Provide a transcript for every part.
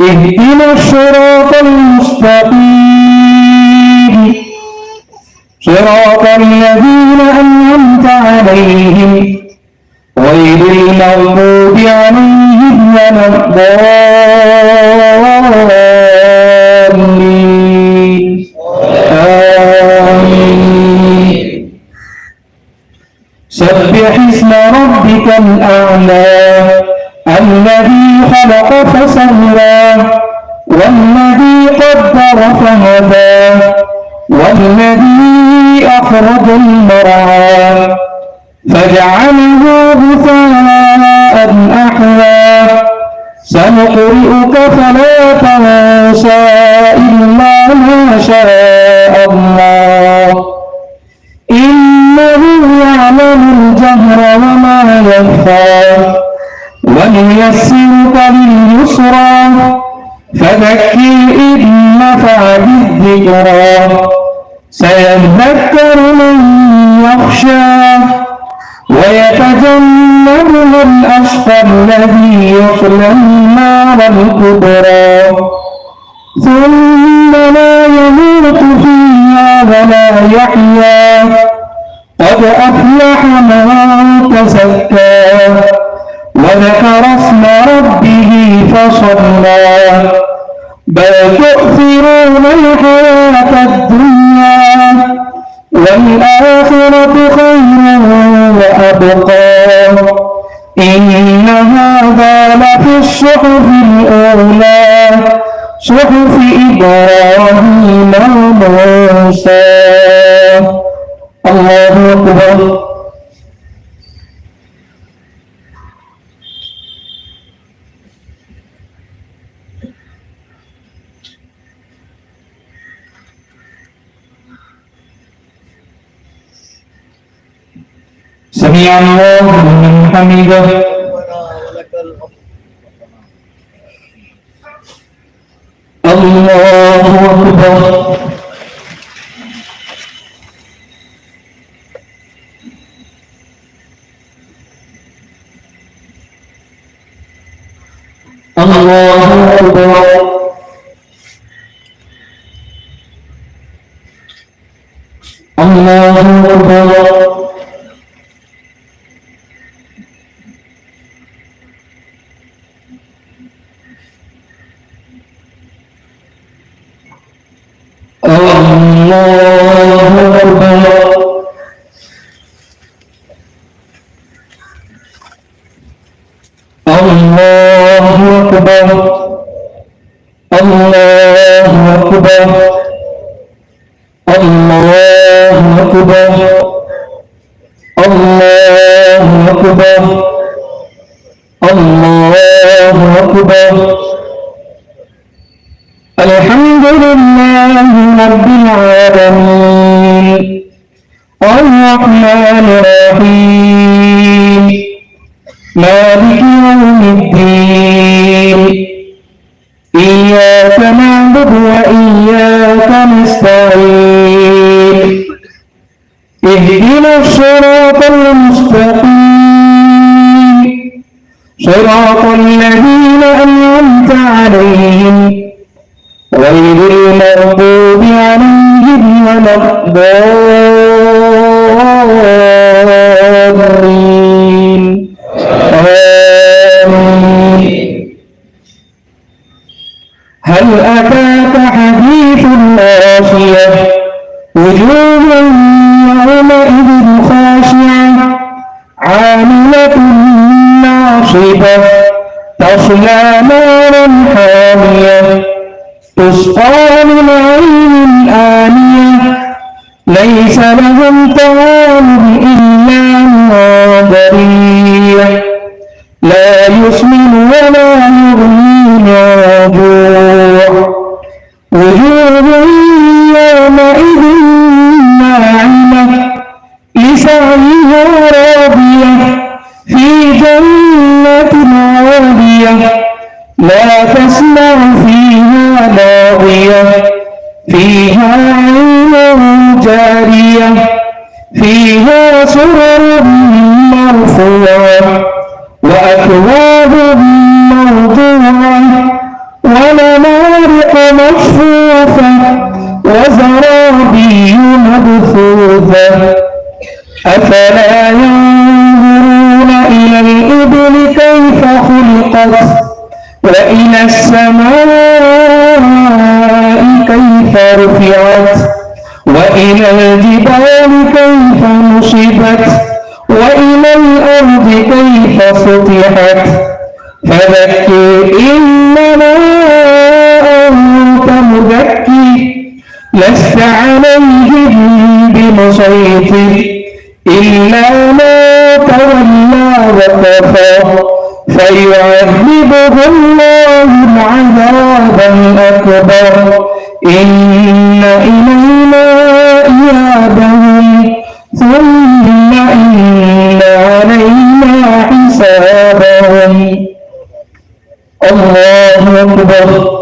اهدنا الصراط المستقيم، صراط الذين أنعمت عليهم غير المغضوب عليهم ولا الضالين، آمين. سبح اسم ربك الأعلى الذي خلق فسوى والذي قدر فهدى والذي أخرج المرعى فجعله غثاء أحوى سنقرئك فلا تنسى إلا ما شاء الله إنه يعلم الجهر وما يخفى ونيسرك لليسرى فذكر إن نفعت الذكرى سيذكر من يخشى ويتجنبها الأشقى الذي يصلى النار الكبرى ثم لا يموت فيها ولا يحيا قد أفلح من تزكى وذكر اسم ربه فصلى بل تؤثرون الحياة الدنيا والآخرة خير وأبقى إن هذا لفي الصحف الأولى صحف إبراهيم وموسى. الله أكبر. سمع الله لمن حمده. الله أكبر. الله أكبر. الله أكبر. الحمد لله رب العالمين الرحمن الرحيم مالك يوم الدين إياك نعبد وإياك نستعين اهدنا الصراط المستقيم صراط الذين أنعمت عليهم غير المغضوب عليهم ولا الضالين، ناصبة تصلى نارا حامية تسقى من عين آنية ليس لهم طعام إلا من ضريع لا يسمن ولا يغني من جوع وجوه يومئذ ناعمة لسعيها راضية في جنة عالية لا تسمع فيها لاغية فيها عين جارية فيها سرر مرفوعة وأكواب موضوعة ونمارق مصفوفة وزرابي مبثوثة أفلا ينظرون إلى الإبل كيف خلقت وإلى السماء كيف رفعت وإلى الجبال كيف نصبت وإلى الأرض كيف سطحت فذكر إنما أنت مذكر لست عليهم بمسيطر إلا ما تولى وكفى فيعذبه الله العذاب الأكبر إن إلينا إيابهم ثم إن علينا حسابهم الله أكبر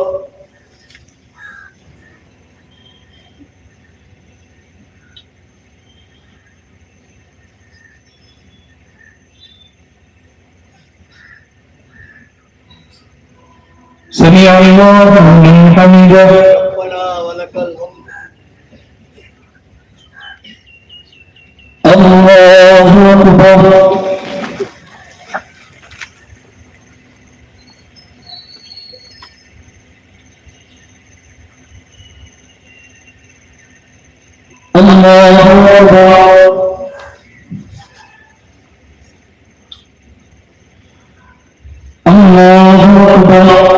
سمع الله لمن حمده ربنا ولك الحمد الله أكبر الله أكبر الله أكبر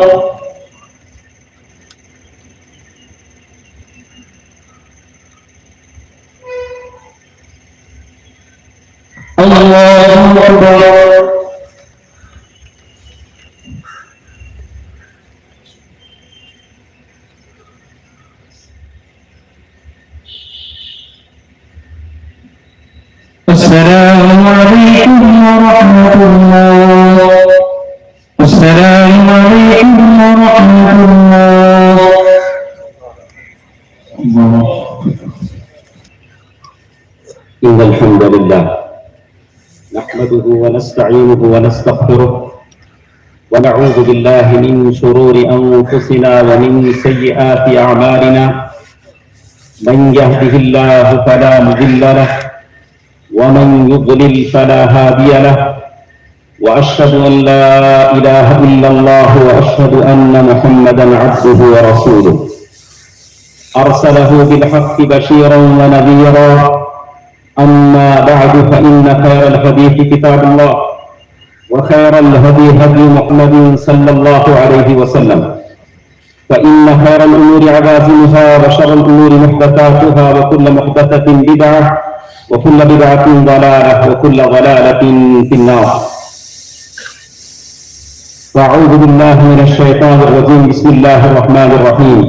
الله أكبر السلام عليكم ورحمة الله السلام عليكم ورحمة الله إن الحمد لله نحمده ونستعينه ونستغفره ونعوذ بالله من شرور أنفسنا ومن سيئات أعمالنا من يهده الله فلا مضل له ومن يضلل فلا هادي له وأشهد أن لا إله إلا الله وأشهد أن محمدا عبده ورسوله أرسله بالحق بشيرا ونذيرا أما بعد فإن خير الحديث كتاب الله وخير الهدي هدي محمد صلى الله عليه وسلم فإن خير الأمور عوازمها وشر الأمور محدثاتها وكل محدثة بدعة وكل بدعة ضلالة وكل ضلالة في النار فأعوذ بالله من الشيطان الرجيم بسم الله الرحمن الرحيم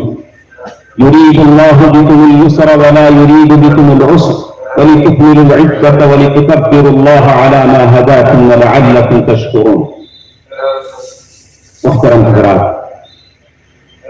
يريد الله بكم اليسر ولا يريد بكم العسر ولتكملوا العدة ولتكبروا الله على ما هداكم ولعلكم تشكرون محترم حضرات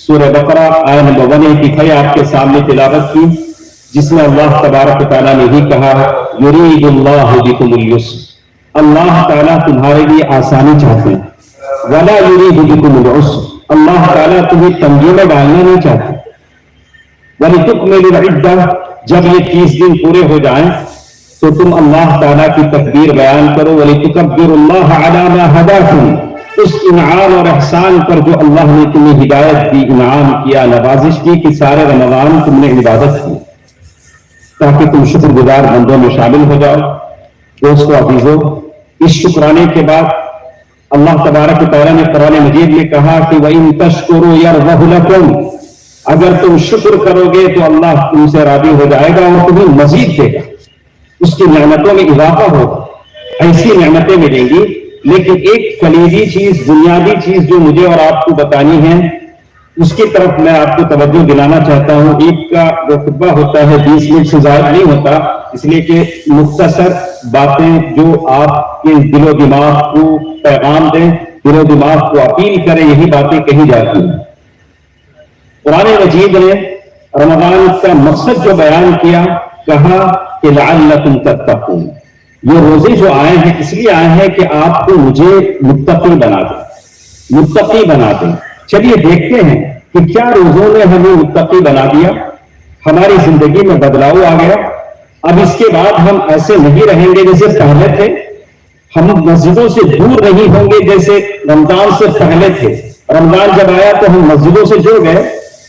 سورہ بقرہ آیت نمبر 185 آپ کے سامنے تلاوت کی، جس میں اللہ تبارک و تعالیٰ نے ہی کہا یرید اللہ بکم الیسر، اللہ تعالیٰ تمہارے لیے آسانی چاہتے ہیں، ولا یرید بکم العسر، اللہ تعالیٰ تمہیں تنگی میں ڈالنا نہیں چاہتے، وَلِتُكْمِلُوا الْعِدَّةَ، جب یہ 30 دن پورے ہو جائیں تو تم اللہ تعالیٰ کی تکبیر بیان کرو، وَلِتُكَبِّرُوا اللَّهَ عَلَى مَا هَدَاكُمْ، اس انعام اور احسان پر جو اللہ نے تمہیں ہدایت دی، انعام کیا، نوازش کی کہ سارے رمضان تم نے عبادت کی، تاکہ تم شکر گزار بندوں میں شامل ہو جاؤ۔ دوستو عزیزو، اس شکرانے کے بعد اللہ تبارک و تعالیٰ نے قرآن مجید میں کہا کہ وَإِن تَشْكُرُوا يَرْضَهُ لَكُمْ، اگر تم شکر کرو گے تو اللہ تم سے راضی ہو جائے گا اور تمہیں مزید دے گا، اس کی نعمتوں میں اضافہ ہوگا، ایسی نعمتیں ملیں گی۔ لیکن ایک کلیدی چیز، بنیادی چیز جو مجھے اور آپ کو بتانی ہے، اس کی طرف میں آپ کو توجہ دلانا چاہتا ہوں۔ عید کا جو خطبہ ہوتا ہے 20 منٹ سے زائد نہیں ہوتا، اس لیے کہ مختصر باتیں جو آپ کے دل و دماغ کو پیغام دیں، دل و دماغ کو اپیل کریں، یہی باتیں کہی جاتی ہیں۔ قرآن مجید نے رمضان کا مقصد جو بیان کیا، کہا کہ لعلکم تتقون، یہ روزے جو آئے ہیں اس لیے آئے ہیں کہ آپ کو مجھے متقی بنا دیں، متقی بنا دیں۔ چلیے دیکھتے ہیں کہ کیا روزوں نے ہمیں متقی بنا دیا، ہماری زندگی میں بدلاؤ آ گیا۔ اب اس کے بعد ہم ایسے نہیں رہیں گے جیسے پہلے تھے، ہم مسجدوں سے دور نہیں ہوں گے جیسے رمضان سے پہلے تھے۔ رمضان جب آیا تو ہم مسجدوں سے جڑ گئے،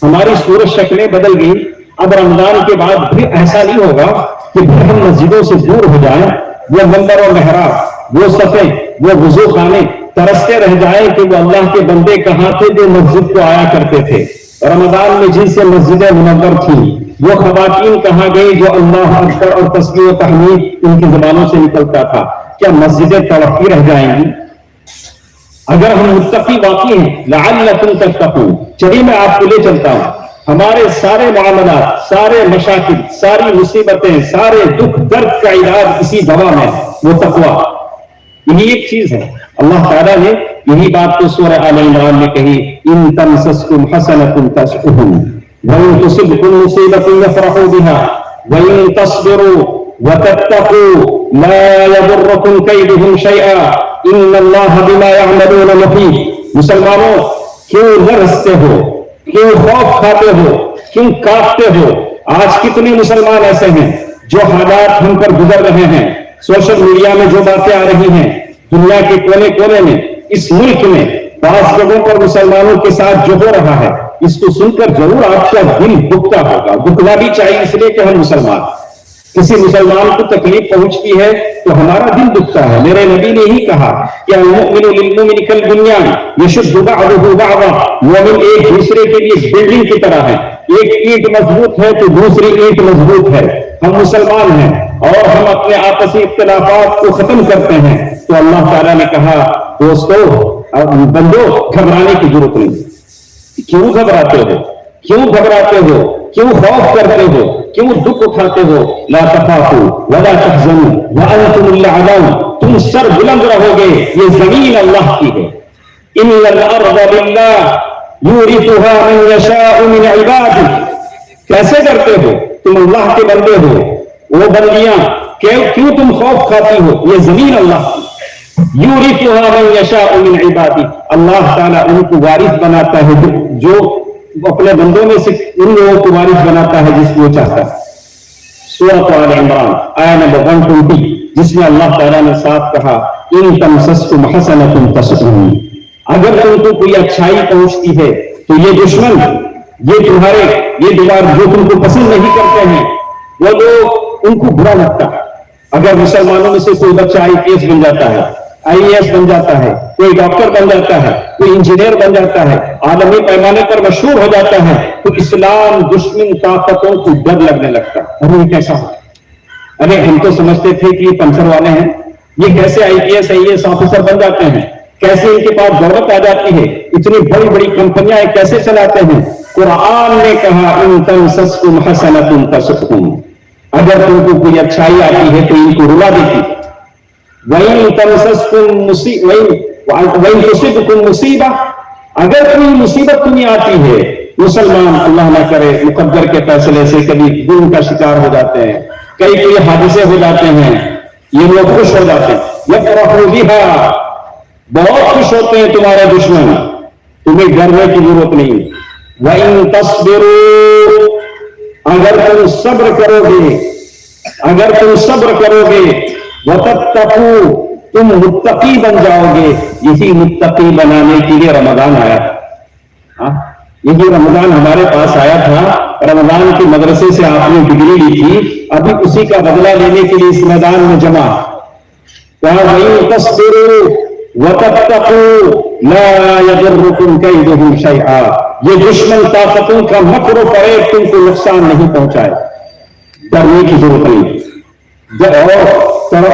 ہماری صورت شکلیں بدل گئی۔ اب رمضان کے بعد پھر ایسا نہیں ہوگا کہ پھر ہم مسجدوں سے دور ہو جائیں، وہ منبر و محراب، وہ صفیں، وہ وضو خانے ترستے رہ جائیں کہ وہ اللہ کے بندے کہاں تھے جو مسجد کو آیا کرتے تھے۔ رمضان میں جن سے مسجدیں منور تھیں، وہ خواتین کہاں گئی جو اللہ اکبر اور تسبیح و تحمید ان کی زبانوں سے نکلتا تھا؟ کیا مسجدیں توقی رہ جائیں گی؟ اگر ہم متقی واقعی ہیں، لعلکم تتقون، چلیے میں آپ کو لے چلتا ہوں۔ ہمارے سارے معاملات، سارے مشاکل، ساری مصیبتیں، سارے دکھ درد کا علاج اسی دوا میں، وہ تقویٰ، یہی ایک چیز ہے۔ اللہ تعالیٰ نے یہی بات تو سورہ آل عمران میں کہی، ان تمسسکم حسنۃ تسؤہم وان تصبکم مصیبۃ یفرحوا بها وان تصبروا وتتقوا لا یضرکم کیدہم شیئا ان اللہ بما یعملون محیط۔ مسلمانوں، کیوں لرزتے ہو، کیوں خوف کھاتے ہو، کیوں کانپتے ہو؟ آج کتنے مسلمان ایسے ہیں جو حالات ہم پر گزر رہے ہیں، سوشل میڈیا میں جو باتیں آ رہی ہیں، دنیا کے کونے کونے میں، اس ملک میں بعض جگہوں پر مسلمانوں کے ساتھ جو ہو رہا ہے، اس کو سن کر ضرور آپ کا دل دکھتا ہوگا۔ دکھنا بھی چاہیے، اس لیے کہ ہم مسلمان، کسی مسلمان کو تکلیف پہنچتی ہے تو ہمارا دل دکھتا ہے۔ میرے نبی نے ہی کہا کہ المؤمن للمؤمن کالبنیان یشد بعضه بعضا، مومن ایک دوسرے کے لیے بلڈنگ کی طرح ہے، ایک اینٹ مضبوط ہے تو دوسری اینٹ مضبوط ہے۔ ہم مسلمان ہیں اور ہم اپنے آپسی اختلافات کو ختم کرتے ہیں، تو اللہ تعالیٰ نے کہا دوستو، بندو، گھبرانے کی ضرورت نہیں۔ کیوں گھبراتے ہو؟ کیوں گھبراتے ہو؟ کیوں خوف کرتے ہو؟ کیوں دکھ اٹھاتے ہو؟ لا تخافوا ولا تحزنوا وانتم الاعلون، تم سر بلند رہو گے، یہ زمین اللہ کی ہے۔ ان الارض للہ یورثها من یشاء من عباده، کیسے ڈرتے ہو؟ تم اللہ کے بندے ہو، وہ بندیاں، کیوں تم خوف کھاتی ہو؟ یہ زمین اللہ کی، یورثها من یشاء من عباده، اللہ تعالیٰ ان کو وارث بناتا ہے، جو اپنے بندوں میں سے ان لوگوں کو وارث بناتا ہے جس کو وہ چاہتا ہے۔ سورۃ آل عمران آیت نمبر 120، جس میں اللہ تعالیٰ نے صاف کہا ان تمسسکم حسنۃ تسؤہم، اگر تم کو کوئی اچھائی پہنچتی ہے تو یہ دشمن، یہ تمہارے، یہ دیوار جو تم کو پسند نہیں کرتے ہیں، وہ لوگ ان کو برا لگتا ہے۔ اگر مسلمانوں میں سے کوئی بچہ IPS بن جاتا ہے، IAS بن جاتا ہے، کوئی ڈاکٹر بن جاتا ہے، کوئی انجینئر بن جاتا ہے، عالمی پیمانے پر مشہور ہو جاتا ہے، تو اسلام دشمن طاقتوں کو ڈر لگنے لگتا ہے۔ ارے یہ کیسا ہو؟ ارے ہم تو سمجھتے تھے کہ یہ پنچر والے ہیں، یہ کیسے IPS IAS آفیسر بن جاتے ہیں، کیسے ان کے پاس دولت آ جاتی ہے، اتنی بڑی بڑی کمپنیاں کیسے چلاتے ہیں؟ قرآن نے کہا ان تمسسکم حسنۃ تسؤہم، اگر تم کو کوئی اچھائی آتی ہے تو ان کو رلا دیتی ہے۔ وَإِن تَمْسَسْكُمْ مُصِيبَةٌ، اگر کوئی مصیبت تمہیں آتی ہے مسلمان اللہ نہ کرے مقدر کے فیصلے سے کبھی ظلم کا شکار ہو جاتے ہیں، کئی حادثے ہو جاتے ہیں، یہ لوگ خوش ہو جاتے ہیں، یفرحوا بہا، بہت خوش ہوتے ہیں تمہارے دشمن، تمہیں ڈرنے کی ضرورت نہیں۔ وَإِن تَصْبِرُوا، اگر تم صبر کرو گے، اگر تم صبر کرو گے، وَتَتَّقُوا، تم متقی بن جاؤ گے۔ یہی متقی بنانے کے لیے رمضان آیا تھا، یہی رمضان ہمارے پاس آیا تھا، رمضان کے مدرسے سے آپ نے ڈگری لی تھی، ابھی اسی کا بدلہ لینے کے لیے اس میدان میں جمع۔ وَإِن تَصْبِرُوا وَتَتَّقُوا لَا يَضُرُّكُمْ كَيْدُهُمْ شَيْئًا، یہ دشمن طاقتوں کا مکر و فریب تم کو نقصان نہیں پہنچائے، ڈرنے کی ضرورت نہیں اور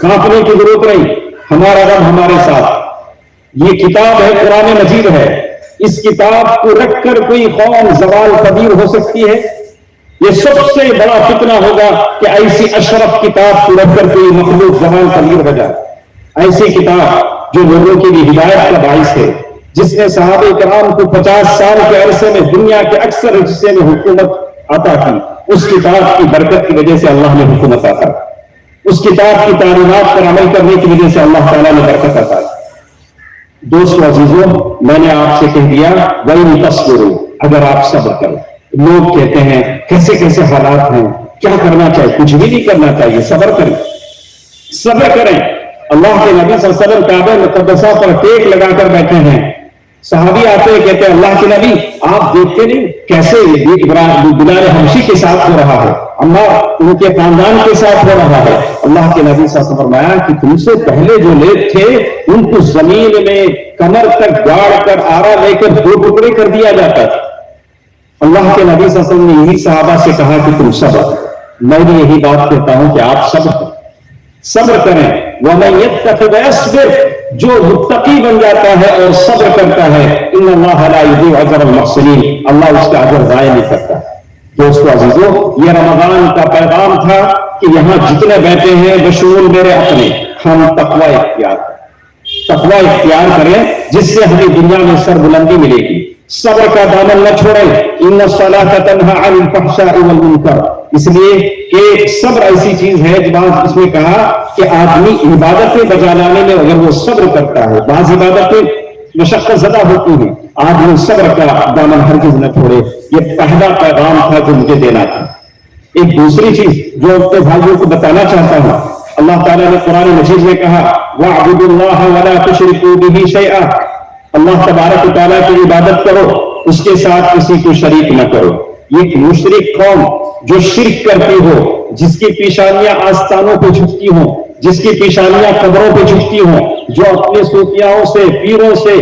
کانپنے کی ضرورت نہیں، ہمارا رب ہمارے ساتھ۔ یہ کتاب ہے، قرآن مجید ہے، اس کتاب کو رکھ کر کوئی قوم زوال پذیر ہو سکتی ہے؟ یہ سب سے بڑا فتنہ ہوگا کہ ایسی اشرف کتاب کو رکھ کر کوئی مخلوق زوال پذیر ہو جائے۔ ایسی کتاب جو لوگوں کے لیے ہدایت کا باعث ہے، جس نے صحابہ کرام کو 50 سال کے عرصے میں دنیا کے اکثر حصے میں حکومت عطا کی، اس کتاب کی برکت کی وجہ سے اللہ نے حکومت عطا کی، اس کتاب کی تعلیمات پر عمل کرنے کی وجہ سے اللہ تعالیٰ نے برکت عطا کی۔ دوستو عزیزوں، میں نے آپ سے کہہ دیا وَإِن تَصْبِرُوا، اگر آپ صبر کرو۔ لوگ کہتے ہیں کیسے کیسے حالات ہیں، کیا کرنا چاہیے؟ کچھ بھی نہیں کرنا چاہیے، صبر کریں، صبر کریں۔ اللہ کے نبی صلی اللہ علیہ وسلم کعبہ مقدسہ پر ٹیک لگا کر بیٹھے ہیں، صحابی آتے ہیں کہتے ہیں اللہ کے نبی آپ دیکھتے نہیں کیسے بلال حبشی کے ساتھ ہو رہا ہے، عمار ان کے خاندان کے ساتھ ہو رہا ہے۔ اللہ کے نبی صلی اللہ علیہ وسلم نے فرمایا کہ تم سے پہلے جو لوگ تھے ان کو زمین میں کمر تک گاڑ کر آرا لے کر 2 ٹکڑے کر دیا جاتا تھا۔ اللہ کے نبی صلی اللہ علیہ وسلم نے یہی صحابہ سے کہا کہ تم صبر، میں بھی یہی بات کہتا ہوں کہ آپ صبر کریں۔ وَمَن يَتَّقِ وَيَصْبِرْ، جو متقی بن جاتا ہے اور صبر کرتا ہے، ان اللہ لا یضیع اجر المحسنین، اللہ اس کا اجر ضائع نہیں کرتا۔ دوستو عزیزو، یہ رمضان کا پیغام تھا کہ یہاں جتنے بیٹھے ہیں بشمول میرے اپنے، ہم تقوی اختیار کریں جس سے ہمیں دنیا میں سربلندی ملے گی۔ صبر کا دامن نہ چھوڑیں، ان الصلاۃ تنہی عن الفحشاء والمنکر، اس لیے کہ صبر ایسی چیز ہے جو اس میں کہا کہ آدمی عبادتیں بجا لانے میں اگر وہ صبر کرتا ہے، بعض عبادتیں مشقت زدہ ہوتی ہیں، آدمی صبر کا دامن ہرگز نہ چھوڑے۔ یہ پہلا پیغام تھا جو مجھے دینا تھا۔ ایک دوسری چیز جو اپنے بھائیوں کو بتانا چاہتا ہوں، اللہ تعالیٰ نے قرآن مجید میں کہا وَاعْبُدُوا اللَّهَ وَلَا تُشْرِكُوا بِهِ شَيْئًا، اللہ تبارک و تعالیٰ کی عبادت کرو، اس کے ساتھ کسی کو شریک نہ کرو۔ یہ مشرک قوم جو شرک کرتی ہو، جس کی پیشانیاں آستانوں پہ جھکتی ہوں، جس کی پیشانیاں قبروں پہ جھکتی ہوں، جو اپنے صوفیاؤں سے پیروں سے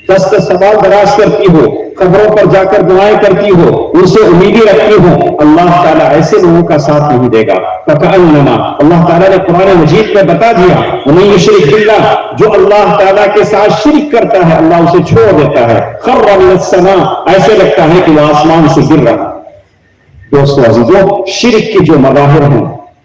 دست سوال دراز کرتی ہو، قبروں پر جا کر دعائیں کرتی ہو، ان سے امیدیں رکھتی ہو، اللہ تعالیٰ ایسے لوگوں کا ساتھ نہیں دے گا۔ فَكَأَنَّمَا، اللہ تعالیٰ نے قرآن مجید میں بتا دیا وَمَن يُشْرِكْ بِاللَّهِ، جو اللہ تعالیٰ کے ساتھ شرک کرتا ہے اللہ اسے چھوڑ دیتا ہے۔ خَرَّ مِنَ السَّمَاءِ، ایسے لگتا ہے کہ وہ آسمان سے گر رہا۔ دوستو عزیزو، شرک کے جو مظاہر ہیں،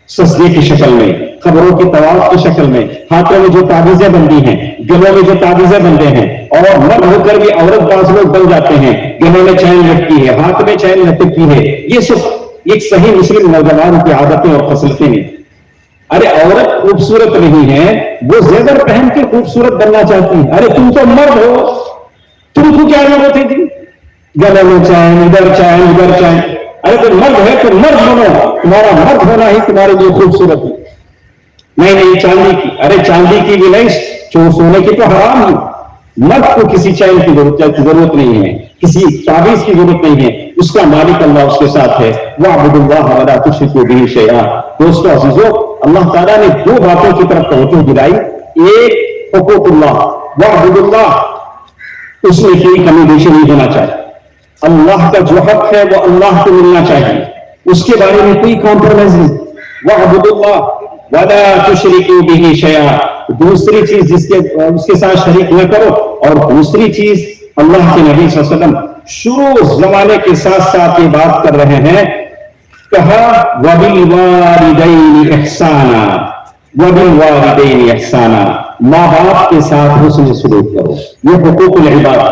سجدے کی شکل میں، قبروں کی طواف کی شکل میں، ہاتھوں میں جو تعویذیں بندی ہیں، گلوں میں جو تعویذیں بندے ہیں، اور مرد ہو کر بھی عورت بعض لوگ بن جاتے ہیں، گلوں میں چین لٹکی ہے، ہاتھ میں چین لٹکی ہے، یہ سب ایک صحیح مسلم نوجوان کی عادتیں اور خصلتیں ہیں۔ ارے عورت خوبصورت نہیں ہے، وہ زیور پہن کے خوبصورت بننا چاہتی ہے۔ ارے تم تو مرد ہو، تم کو کیا ضرورت ہے تھی گلوں میں چین، ادھر چین ادھر چین؟ ارے تو مرد ہے تو مرد بنو، تمہارا مرد ہونا ہی تمہارے لیے خوبصورت ہے۔ نہیں چاندی کی، ارے چاندی کی بھی نہیں، سونے کی تو حرام ہے۔ مرد کو کسی چین کی ضرورت نہیں ہے، کسی تعویذ کی ضرورت نہیں ہے، اس کا مالک اللہ اس کے ساتھ ہے۔ وَاعْبُدُوا اللَّهَ وَلَا تُشْرِكُوا بِهِ شَيْئًا۔ دوستو عزیزو، اللہ تعالیٰ نے 2 باتوں کی طرف توجہ دلائی۔ ایک حقوق اللہ، وَاعْبُدُوا اللَّهَ، اس میں کوئی کمی بیشی نہیں ہونا چاہیے۔ اللہ کا جو حق ہے وہ اللہ کو ملنا چاہیے، اس کے بارے میں کوئی کمپرومائز نہیں۔ وَاعْبُدُوا اللَّهَ وَلَا تُشْرِكُوا بِهِ شَيْئًا، دوسری چیز اس کے ساتھ شریک نہ کرو۔ اور دوسری چیز اللہ کے نبی صلی اللہ علیہ وسلم شروع زمانے کے ساتھ ساتھ یہ بات کر رہے ہیں، کہا وَبِالْوَالِدَيْنِ إِحْسَانًا، وَبِالْوَالِدَيْنِ إِحْسَانًا، ماں باپ کے ساتھ حسن سلوک کرو۔ یہ حقوق العباد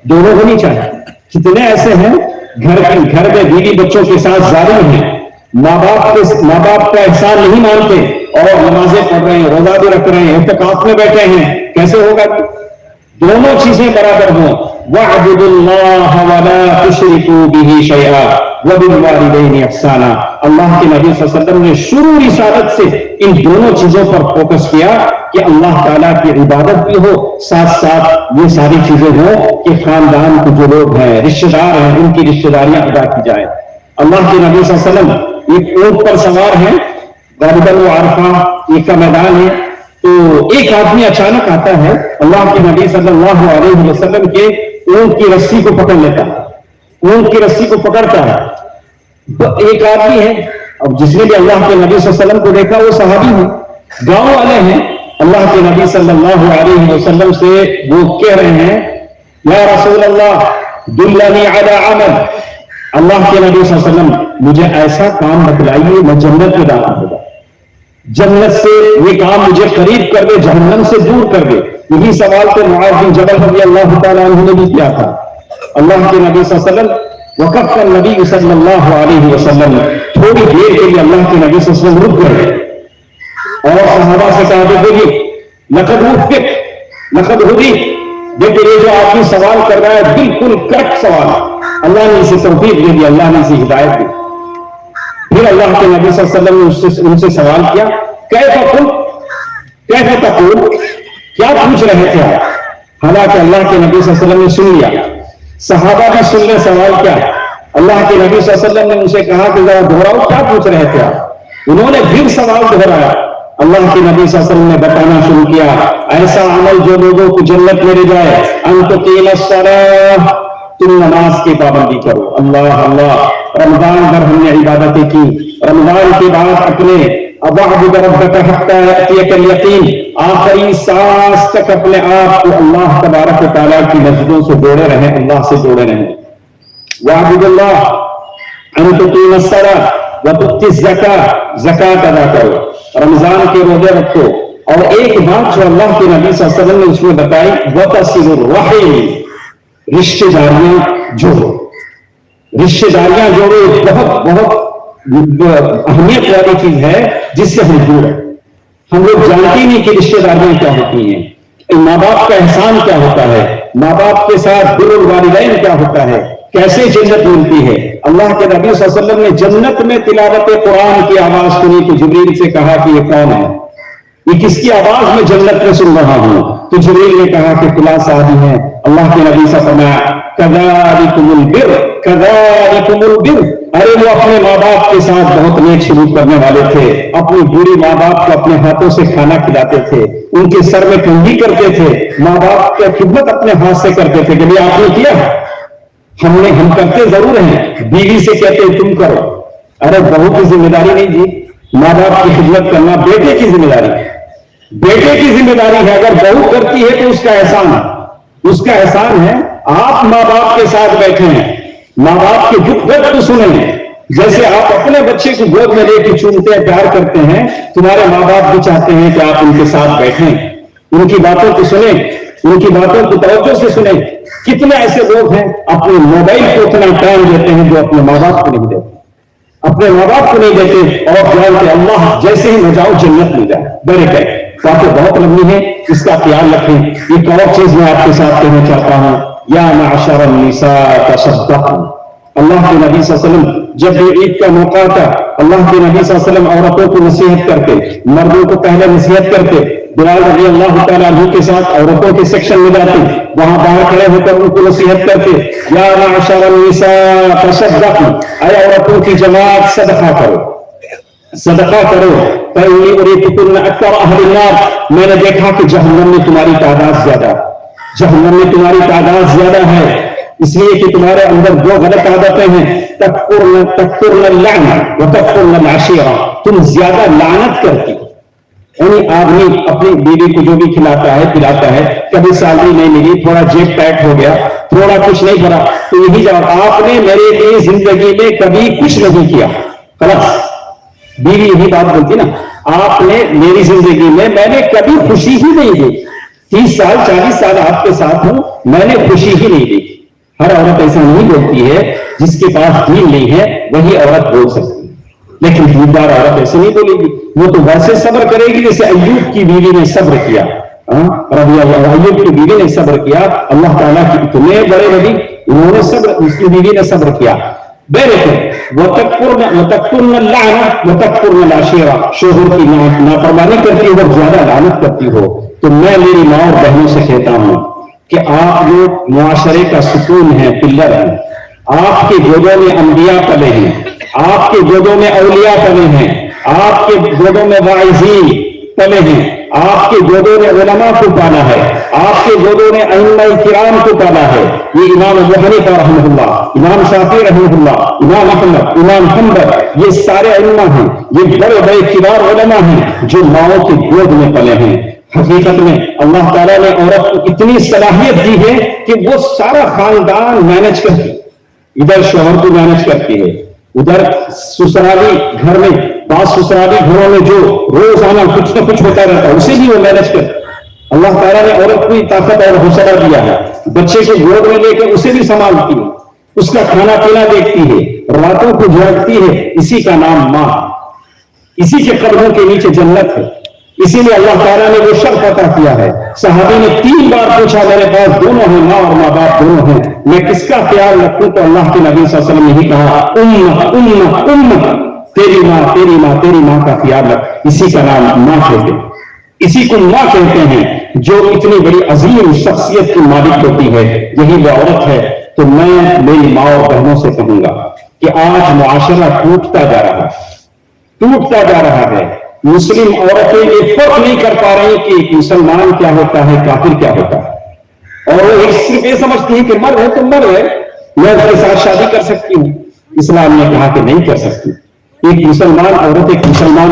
دونوں ہونی چاہیے۔ کتنے ایسے ہیں گھر میں بیوی بچوں کے ساتھ ظالم ہیں، ماں باپ کا احسان نہیں مانتے اور نمازیں پڑھ رہے ہیں، روزہ بھی رکھ رہے ہیں، اعتکاف میں بیٹھے ہیں. کیسے ہوگا؟ دونوں چیزیں برابر ہوں. وَاعْبُدُوا اللَّهَ وَلَا تُشْرِكُوا بِهِ شَيْئًا وَبِالْوَالِدَيْنِ إِحْسَانًا. اللہ کے نبی صلی اللہ علیہ وسلم نے شروع رسالت سے ان دونوں چیزوں پر فوکس کیا کہ اللہ تعالیٰ کی عبادت بھی ہو، ساتھ ساتھ یہ ساری چیزیں ہوں کہ خاندان کے جو لوگ ہیں، رشتہ دار ہیں، ان کی رشتہ داریاں ادا کی جائیں. اللہ کے نبی صلی اللہ علیہ وسلم ایک اونٹ پر سوار ہیں، غالباً وہ عرفہ ایک کا میدان ہے، تو ایک آدمی اچانک آتا ہے، اللہ کے نبی صلی اللہ علیہ وسلم کے اونٹ کی رسی کو پکڑ لیتا ہے، اونٹ کی رسی کو پکڑتا ہے. ایک آدمی ہے، اب جس نے بھی اللہ کے نبی صلی اللہ علیہ وسلم کو دیکھا وہ صحابی ہیں، گاؤں والے ہیں. اللہ کے نبی صلی اللہ علیہ وسلم سے وہ کہہ رہے ہیں یا رسول اللہ دلنی علی عمل. اللہ کے نبی صلی اللہ علیہ وسلم مجھے ایسا کام بتلائیے میں جنت میں داخل ہوگا، جنت سے یہ کام مجھے قریب کر دے، جہنم سے دور کر دے. یہی سوال تو معاذ بن جبل رضی اللہ تعالیٰ عنہ نے بھی کیا تھا. اللہ کے نبی صلی اللہ علیہ وسلم وقف النبی صلی اللہ علیہ وسلم تھوڑی دیر کے لیے اللہ کے نبی صلی اللہ علیہ وسلم رک گئے اور صحابہ سے کہا دیکھیے لقد وفق لقد ہدی، دیکھیے یہ جو آدمی سوال کر رہا ہے بالکل کریکٹ سوال، اللہ نے اسے توفیق دے دی، اللہ نے اسے ہدایت دی. پھر اللہ کے نبی صلی اللہ علیہ وسلم نے ان سے سوال کیا کیف تقول، کیا پوچھ رہے تھے آپ؟ حالانکہ اللہ کے نبی صلی اللہ علیہ وسلم نے سن لیا، صحابہ بھی سن لے سوال کیا. اللہ کے نبی صلی اللہ علیہ وسلم نے ان سے کہا کہ ذرا دہراؤ کیا پوچھ رہے تھے آپ. انہوں نے پھر سوال دہرایا. اللہ کے نبی صلی اللہ علیہ وسلم نے بتانا شروع کیا ایسا عمل جو لوگوں کو جنت میں لے جائے، ان تقیم الصلاۃ، تم نماز کی پابندی کرو. اللہ اللہ، رمضان بھر ہم نے عبادتیں کی، رمضان کے بعد اپنے وَاعْبُدْ رَبَّكَ حَتَّىٰ يَأْتِيَكَ الْيَقِينُ، آخری سانس تک اپنے آپ کو اللہ تبارک و تعالیٰ کی مسجدوں سے جوڑے رہیں، اللہ سے جوڑے رہیں. وَاعْبُدُ اللَّهَ أَن تُقِيمَ الصَّلَاةَ وَتُؤْتِ الزَّكَاةَ، زکات ادا کرو، رمضان کے روزے رکھو. اور ایک بات جو اللہ کے نبی صلی اللہ علیہ وسلم نے اس میں بتائی وَتَصِلُ الرَّحِمَ، رشتہ داریاں جوڑو. رشتہ داریاں جوڑو بہت بہت اہمیت والی چیز ہے جس سے ہم دور ہیں. ہم لوگ جانتے نہیں کہ رشتہ داریاں کیا ہوتی ہیں، ماں باپ کا احسان کیا ہوتا ہے، ماں باپ کے ساتھ بر الوالدین کیا ہوتا ہے، کیسے جنت ملتی ہے. اللہ کے نبی صلی اللہ علیہ وسلم نے جنت میں تلاوت قرآن کی آواز سنی تو جبریل سے کہا کہ یہ کون ہے، یہ کس کی آواز میں جنت میں سن رہا ہوں؟ تو جبریل نے کہا کہ فلاں صحابی ہیں. اللہ کے نبی صلی اللہ علیہ وسلم نے کذالکم البر، کذالکم البر، ارے وہ اپنے ماں باپ کے ساتھ بہت نیک سلوک کرنے والے تھے، اپنی بوڑھی ماں باپ کو اپنے ہاتھوں سے کھانا کھلاتے تھے، ان کے سر میں کنگھی کرتے تھے، ماں باپ کی خدمت اپنے ہاتھ سے کرتے تھے. کہ آپ نے کیا؟ ہم کرتے ضرور ہیں. بیوی سے کہتے تم کرو، ارے بہو کی ذمہ داری نہیں جی، ماں باپ کی خدمت کرنا بیٹے کی ذمہ داری ہے. بیٹے کی ذمہ داری ہے، اگر بہو کرتی ہے تو اس کا احسان ہے. آپ ماں باپ کے ساتھ بیٹھے ہیں، ماں باپ کے دکھ درد کو سنیں. جیسے آپ اپنے بچے کو گود میں لے کے چومتے ہیں، پیار کرتے ہیں، تمہارے ماں باپ بھی چاہتے ہیں کہ آپ ان کے ساتھ بیٹھیں، ان کی باتوں کو سنیں، ان کی باتوں کو توجہ سے سنیں. کتنے ایسے لوگ ہیں اپنے موبائل کو اتنا ٹائم دیتے ہیں جو اپنے ماں باپ کو نہیں دیتے، اپنے ماں باپ کو نہیں دیتے، اور جانتے اللہ جیسے ہی مجاؤ جنت مل جائے. بڑے کہ باتیں بہت لمبی ہیں، اس کا خیال رکھیں. ایک اور چیز میں آپ کے ساتھ کہنا چاہتا ہوں، یا معشر النساء تصدقوا. اللہ کے نبی صلی اللہ علیہ وسلم جب بھی عید کا موقع تھا، اللہ کے نبی صلی اللہ علیہ وسلم عورتوں کو نصیحت کرتے، مردوں کو پہلے نصیحت کرتے. بلال رضی اللہ تعالیٰ عنہ کے ساتھ عورتوں کے سیکشن میں جاتے، وہاں باہر کھڑے ہو کر ان کو نصیحت کرتے، یا معشر النساء تصدقوا، اے عورتوں کی جماعت صدقہ کرو، صدقہ کرو. فإني أريتكن أكثر أهل النار، میں نے دیکھا کہ جہنم میں تمہاری تعداد زیادہ، جہنم میں تمہاری تعداد زیادہ ہے، اس لیے کہ تمہارے اندر دو غلط عادتیں ہیں، تکفرن اللعنہ وتکفرن العشیرہ، تم زیادہ لعنت کرتی ہو. یعنی آدمی اپنی بیوی کو جو بھی کھلاتا ہے پلاتا ہے، کبھی سیلری نہیں ملی، تھوڑا جیب ٹائٹ ہو گیا، تھوڑا کچھ نہیں کرا، تو یہی جواب، آپ نے میرے لیے زندگی میں کبھی کچھ نہیں کیا. خلاص بیوی یہی بات بولتی نا، آپ نے میری زندگی میں نے کبھی خوشی ہی نہیں دی. 30 سال 40 سال آپ کے ساتھ ہوں، میں نے خوشی ہی نہیں دی. ہر عورت ایسا نہیں بولتی ہے، جس کے پاس دین نہیں ہے وہی عورت بول سکتی ہے، لیکن دیندار عورت ایسے نہیں بولے گی، وہ تو ویسے صبر کرے گی جیسے ایوب کی بیوی نے صبر کیا، رضی اللہ، ایوب کی بیوی نے صبر کیا، اللہ تعالیٰ کی اتنے بڑے ولی، انہوں نے صبر، اس کی بیوی نے صبر کیا۔ وَتَكْفُرْنَ اللَّعْنَ وَتَكْفُرْنَ الْعَشِيرَ، شوہر کی نافرمانی کرتی ہو اور زیادہ لعنت کرتی ہو، تو میں میری ماں اور بہنوں سے کہتا ہوں کہ آپ لوگ معاشرے کا ستون ہیں، پلر ہیں، آپ کے گودوں میں انبیاء پلے ہیں، آپ کے گودوں میں اولیاء پلے ہیں، آپ کے گودوں میں واعظین پلے ہیں، آپ کے گودوں نے علماء کو پالا ہے، آپ کے گودوں نے ائمہ کرام کو پالا ہے۔ یہ امام ابو حنیفہ رحمہ اللہ، امام شافعی رحمہ اللہ، امام احمد، امام حنبل، یہ سارے ائمہ ہیں، یہ بڑے بڑے کبار علماء ہیں جو ماؤں کے گود میں پلے ہیں۔ حقیقت میں اللہ تعالیٰ نے عورت کو اتنی صلاحیت دی ہے کہ وہ سارا خاندان مینج کرتی، ادھر شوہر کو مینج کرتی ہے، ادھر سسرالی گھر میں، بعض سسرالی گھروں میں جو روزانہ کچھ نہ کچھ ہوتا رہتا ہے اسے بھی وہ مینج کرتی۔ اللہ تعالیٰ نے عورت کو طاقت اور حوصلہ دیا ہے، بچے کو گود میں لے کر اسے بھی سنبھالتی ہے، اس کا کھانا پینا دیکھتی ہے، راتوں کو جاگتی ہے، اسی کا نام ماں، اسی کے قدموں کے نیچے جنت ہے۔ اسی لیے اللہ تعالیٰ نے وہ شرف عطا کیا ہے۔ صحابی نے 3 بار پوچھا، میرے پاس دونوں ہیں، ماں اور ماں باپ دونوں ہیں، میں کس کا خیال رکھوں؟ تو اللہ کے نبی صلی اللہ علیہ وسلم نے یہی کہا، تیری ماں تیری ماں کا خیال رکھ۔ اسی کا نام ماں کہتے ہیں، اسی کو ماں کہتے ہیں جو اتنی بڑی عظیم شخصیت کی مالک ہوتی ہے، یہی وہ عورت ہے۔ تو میں میری ماں اور بہنوں سے کہوں گا کہ آج معاشرہ ٹوٹتا جا رہا ہے۔ مسلم عورتیں یہ فرق نہیں کر پا رہی کہ مسلمان کیا ہوتا ہے، کافر کیا ہوتا ہے، اور وہ صرف یہ سمجھتی ہے کہ مرد ہے تو مرد ہے، میں اس کے ساتھ شادی کر سکتی ہوں۔ اسلام نے کہا کہ نہیں کر سکتی۔ ایک مسلمان عورت ایک مسلمان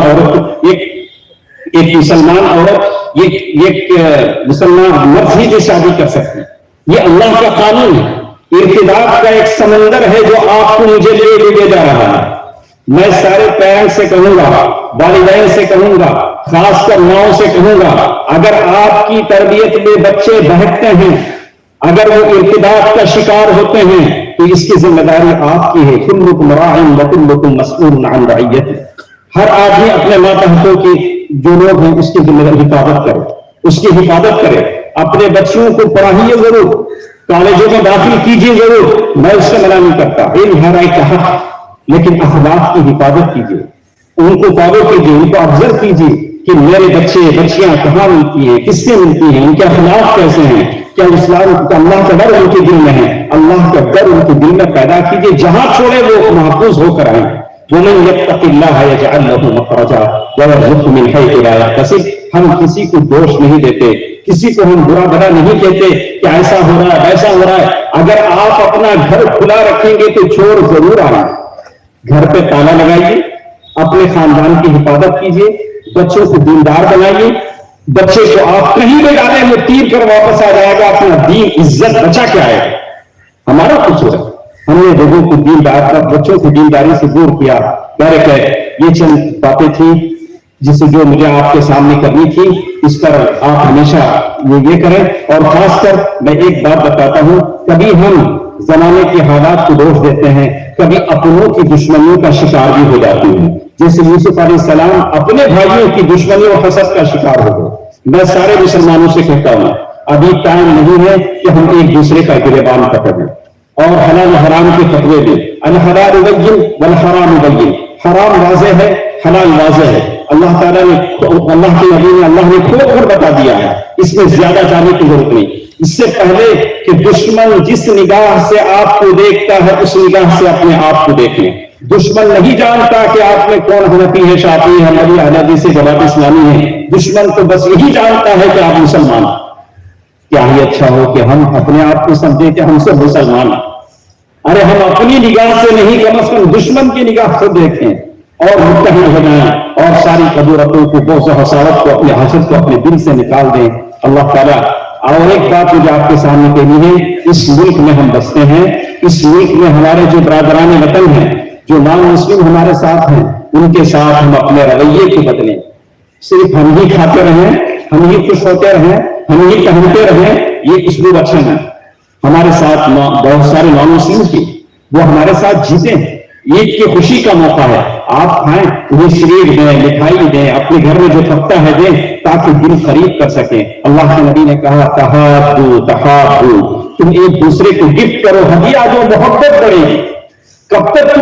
مرد ہی جو شادی کر سکتی، یہ اللہ کا قانون ہے۔ ارتداد کا ایک سمندر ہے جو آپ کو مجھے لے جا رہا ہے۔ میں سارے پیرنٹ سے کہوں گا، والدین سے کہوں گا، خاص کر ماؤں سے کہوں گا، اگر آپ کی تربیت میں بچے بہکتے ہیں، اگر وہ ارتداد کا شکار ہوتے ہیں، تو اس کی ذمہ داری آپ کی ہے۔ کلکم راع وکلکم مسئول عن رعیتہ۔ ہر آدمی اپنے ماتحتوں کی جو لوگ ہیں اس کی ذمہ داری حفاظت کرے، اپنے بچوں کو پڑھائیے ضرور، کالجوں میں داخل کیجیے ضرور، میں اس سے منع نہیں کرتا، علم ہر ایک کا حق، لیکن اخلاق کی حفاظت کیجیے، ان کو فالو کیجیے، ان کو آبزرو کیجیے کہ میرے بچے بچیاں کہاں ملتی ہیں، کس سے ملتی ہیں، ان کے اخلاق کیسے ہیں، کیا اسلام کا اللہ کا ڈر ان کے دل میں ہے، اللہ کا ڈر ان کے دل میں پیدا کیجیے، جہاں چھوڑے وہ محفوظ ہو کر آئیں۔ وَمَن يَتَّقِ اللَّهَ يَجْعَلْ لَهُ مَخْرَجًا وَيَرْزُقْهُ مِنْ حَيْثُ لَا يَحْتَسِبُ۔ ہم کسی کو دوش نہیں دیتے، کسی کو ہم برا بھلا نہیں کہتے کہ ایسا ہو رہا ہے ویسا ہو رہا ہے۔ اگر آپ اپنا گھر کھلا رکھیں گے تو چور ضرور آئیں۔ گھر پہ تالا لگائیے، اپنے خاندان کی حفاظت کیجیے، بچوں کو دیندار بنائیے، بچے کو آپ کہیں بھی ڈالیں وہ تیر کر واپس آ جائے گا، اپنا دین عزت بچا کے آئے گا۔ ہمارا کچھ ہے، ہم نے لوگوں کو بچوں کو دینداری سے دور کیا۔ یہ چند باتیں تھیں جو مجھے آپ کے سامنے کرنی تھی، اس پر آپ ہمیشہ یہ کریں۔ اور خاص کر میں ایک بات بتاتا ہوں، کبھی ہم زمانے کے حالات کو دوش دیتے ہیں، کبھی اپنوں کی دشمنیوں کا شکار بھی ہو جاتے ہیں، جیسے یوسف علیہ السلام اپنے بھائیوں کی دشمنی اور حسد کا شکار ہو گئے۔ میں سارے مسلمانوں سے کہتا ہوں، ابھی ٹائم نہیں ہے کہ ہم ایک دوسرے کا گریبان پکڑیں اور حلال حرام کے فتوے دیں۔ الحلال بین والحرام بین، حرام واضح ہے، حلال واضح ہے۔ اللہ تعالیٰ نے، اللہ کے نبی نے، اللہ نے کھول کر بتا دیا ہے، اس میں زیادہ جانے کی ضرورت نہیں۔ اس سے پہلے کہ دشمن جس نگاہ سے آپ کو دیکھتا ہے اس نگاہ سے اپنے آپ کو دیکھ لیں۔ دشمن نہیں جانتا کہ آپ میں کون حنفی ہے، شافعی ہے، حنبلی، احنفی سے جماعت اسلامی ہے۔ دشمن تو بس یہی جانتا ہے کہ آپ مسلمان ہیں۔ کیا ہی اچھا ہو کہ ہم اپنے آپ کو سمجھیں کہ ہم سب مسلمان ہیں۔ ارے ہم اپنی نگاہ سے نہیں، کم از کم دشمن کی نگاہ سے دیکھیں اور متحد ہو جائیں، اور ساری قدرتوں کو، بغض و حسادت کو، اپنے حسد کو اپنے دل سے نکال دیں۔ اللہ تعالیٰ، اور ایک بات مجھے آپ کے سامنے کہنی ہے، اس ملک میں ہم بستے ہیں، اس ملک میں ہمارے جو برادران وطن ہیں، جو نان مسلم ہمارے ساتھ ہیں، ان کے ساتھ ہم اپنے رویے کو بدلیں۔ صرف ہم ہی کھاتے رہیں، ہم ہی خوش ہوتے رہیں، ہم ہی پہنتے رہیں، یہ اسلوب اچھا نہیں۔ ہمارے ساتھ بہت سارے نان مسلم بھی وہ ہمارے ساتھ جیتے ہیں. عید کی خوشی کا موقع ہے, آپ کھائیں, انہیں شریر دیں, مٹھائی دیں, اپنے گھر میں جو تختہ ہے دیں تاکہ دل قریب کر سکیں. اللہ کے نبی نے کہا تحابو تحابو, تم ایک دوسرے کو گفٹ کرو, ہدیہ دو, محبت بڑھے گی. کب تک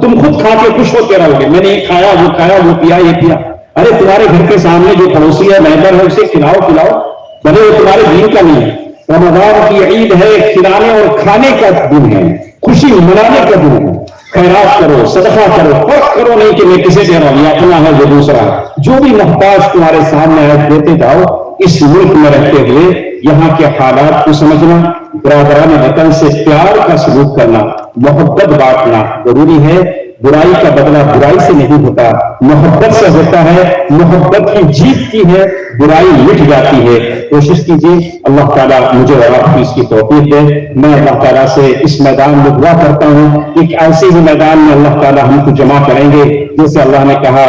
تم خود کھا کے خوش ہوتے رہو گے, میں نے یہ کھایا وہ پیا یہ پیا. ارے تمہارے گھر کے سامنے جو پڑوسی ہے مہمان ہے اسے کھلاؤ پلاؤ, بھلے وہ تمہارے دین کا نہیں ہے. رمضان کی عید ہے, کھلانے اور کھانے کا دن ہے, خوشی منانے کا دن ہے. خیرات کرو, صدقہ کرو, فرق کرو نہیں کہ میں کسے دے رہا ہوں, یہ اپنا ہے وہ دوسرا ہے. جو بھی محتاج تمہارے سامنے ہے دیتے جاؤ. اس ملک میں رہتے ہوئے یہاں کے حالات کو سمجھنا, برادران وطن سے پیار کا سلوک کرنا, محبت بانٹنا ضروری ہے. برائی کا بدلہ برائی سے نہیں ہوتا, محبت سے ہوتا ہے. محبت کی جیتتی ہے, برائی مٹ جاتی ہے. کوشش کیجیے, اللہ تعالیٰ مجھے اور آپ کو اس کی توفیق دے. میں اللہ تعالیٰ سے اس میدان میں دعا کرتا ہوں, ایک ایسے ہی میدان میں اللہ تعالیٰ ہم کو جمع کریں گے جیسے اللہ نے کہا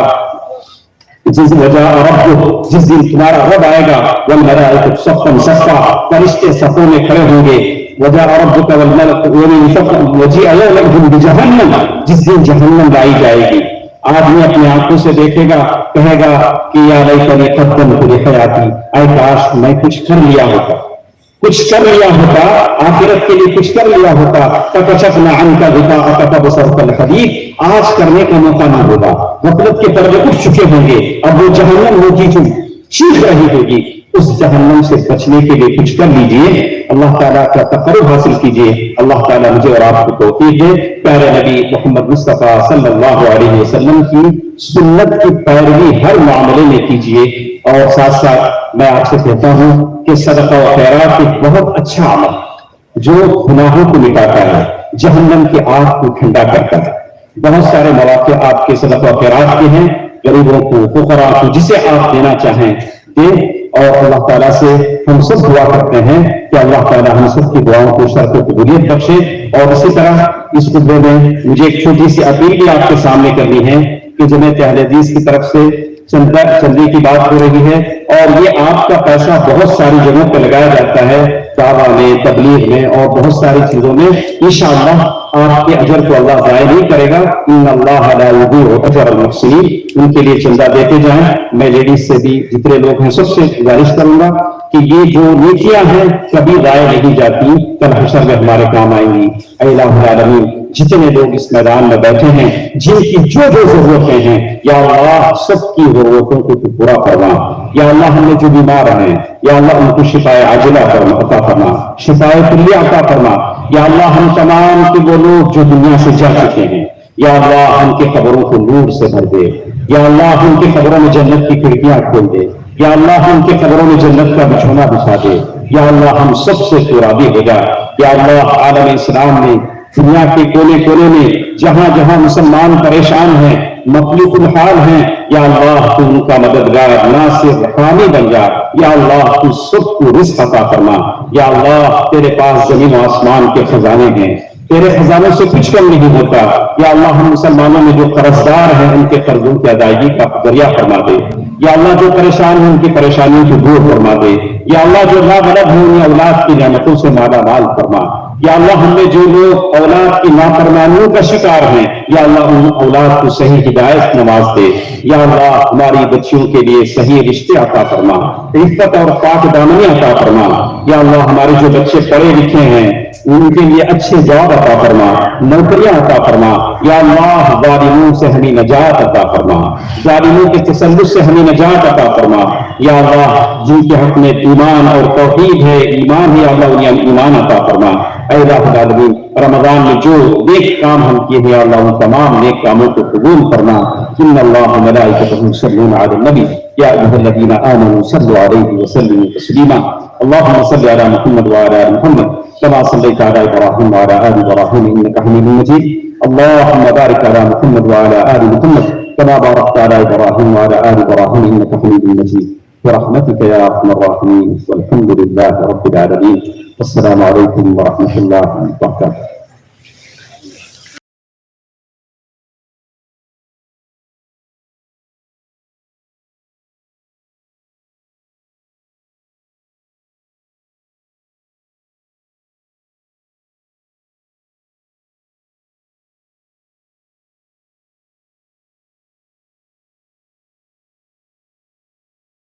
جس دن تمہارا رب آئے گا, والملائکۃ صفا صفا, فرشتے صفوں میں کھڑے ہوں گے. وجاء ربک والملک وجیء یومئذ بجہنم, جس دن جہنم لائی جائے گی. آدمی اپنی آنکھوں سے دیکھے گا, کہے گا کہ یا لیتنی قدمت لحیاتی, اے کاش میں کچھ کر لیا ہوتا, آخرت کے لیے کچھ کر لیا ہوتا. فکشفنا عنک غطاءک فبصرک الحدید, آج کرنے کا موقع نہ ہوگا. غفلت کے پردے اٹھ چکے ہوں گے, اب وہ جہنم ہوگی جو چیخ رہی ہوگی. اس جہنم سے بچنے کے لیے کچھ کر لیجئے, اللہ تعالیٰ کا تقرب حاصل کیجئے. اللہ تعالیٰ مجھے اور آپ کو توفیق دے. پیارے نبی محمد مصطفیٰ صلی اللہ علیہ وسلم کی سنت کی پیروی ہر معاملے میں کیجئے. اور ساتھ ساتھ میں آپ سے کہتا ہوں کہ صدقہ و خیرات ایک بہت اچھا عمل جو گناہوں کو مٹاتا ہے, جہنم کی آگ کو ٹھنڈا کرتا ہے. بہت سارے مواقع آپ کے صدقہ و خیرات کے ہیں, غریبوں کو, فقراء کو, جسے آپ دینا چاہیں دیں. اور اللہ تعالیٰ سے ہم سب دعا کرتے ہیں کہ اللہ تعالیٰ ہم سب کی دعاؤں کو شرف و قبولیت بخشے. اور اسی طرح اس خطبے میں مجھے ایک چھوٹی سی اپیل بھی آپ کے سامنے کرنی ہے کہ جمعیت اہل حدیث کی طرف سے چندے کی بات ہو رہی ہے, اور یہ آپ کا پیسہ بہت ساری جگہوں پہ لگایا جاتا ہے, دعویٰ میں, تبلیغ میں اور بہت ساری چیزوں میں. انشاءاللہ آپ کے اجر کو اللہ ضائع نہیں کرے گا. ان اللہ لا یضیع اجر المحسنین. ان کے لیے چندہ دیتے جائیں. میں لیڈیز سے بھی, جتنے لوگ ہیں سب سے گزارش کروں گا کہ یہ جو نیکیاں ہیں کبھی ضائع نہیں جاتی, کل حشر میں ہمارے کام آئیں گی. اے الہ العالمین, جتنے لوگ اس میدان میں بیٹھے ہیں, جن کی جو ضرورتیں ہیں, یا اللہ سب کی ضرورتوں کو تو پورا فرما. یا اللہ ہم نے جو بیمار ہیں, یا اللہ ان کو شفاء عاجلہ عطا فرما, شفاء کلیہ عطا فرما. یا اللہ ہم تمام کے وہ لوگ جو دنیا سے جا چکے ہیں, یا اللہ ہم کے قبروں کو نور سے بھر دے. یا اللہ ہم کے قبروں میں جنت کی کھڑکیاں کھول دے. یا اللہ ہم کے قبروں میں جنت کا بچھونا بچھا دے. یا اللہ ہم سب سے تو راضی ہو جا. یا اللہ عالم اسلام میں, دنیا کے کونے کونے میں جہاں جہاں مسلمان پریشان ہیں, مخلوق الحال ہیں, یا اللہ تو ان کا مددگار ناصر حامی بن جا. یا اللہ تو سب کو رزق عطا فرما. یا اللہ تیرے پاس زمین و آسمان کے خزانے ہیں, تیرے خزانوں سے کچھ کم نہیں ہوتا. یا اللہ ہم مسلمانوں میں جو قرضدار ہیں ان کے قرضوں کی ادائیگی کا ذریعہ فرما دے. یا اللہ جو پریشان ہیں ان کی پریشانیوں کو دور فرما دے. یا اللہ جو نابلد ہیں انہیں اولاد کی نعمتوں سے مالا مال فرما. یا اللہ ہم میں جو لوگ اولاد کی نافرمانیوں کا شکار ہیں, یا اللہ ان اولاد کو صحیح ہدایت نواز دے. یا اللہ ہماری بچیوں کے لیے صحیح رشتے عطا فرما, عفت اور پاک دامنی عطا فرما. یا اللہ ہمارے جو بچے پڑھے لکھے ہیں ان کے لیے اچھے جاب عطا فرما, نوکریاں عطا فرما. یا اللہ ظالموں سے ہمیں نجات عطا فرما, ظالموں کے تسلط سے ہمیں نجات عطا فرما. یا اللہ جن کے حق میں ایمان اور توحید ہے, ایمان ہے, یا اللہ انہیں ایمان عطا فرما. اے الہ العالمین, رمضان میں جو نیک کام ہم کیے ہیں, یا اللہ ان تمام نیک کاموں کو قبول فرما. ان اللہ ملائکتہ یصلون علی النبی یا ایھا الذین آمنوا صلوا علیہ وسلموا تسلیما. اللهم صل على محمد وعلى ال محمد كما صليت على ابراهيم وعلى ال ابراهيم انك حميد مجيد. اللهم بارك على محمد وعلى ال محمد كما باركت على ابراهيم وعلى ال ابراهيم انك حميد مجيد. برحمتك يا ارحم الراحمين, والحمد لله رب العالمين. السلام عليكم ورحمه الله وبركاته.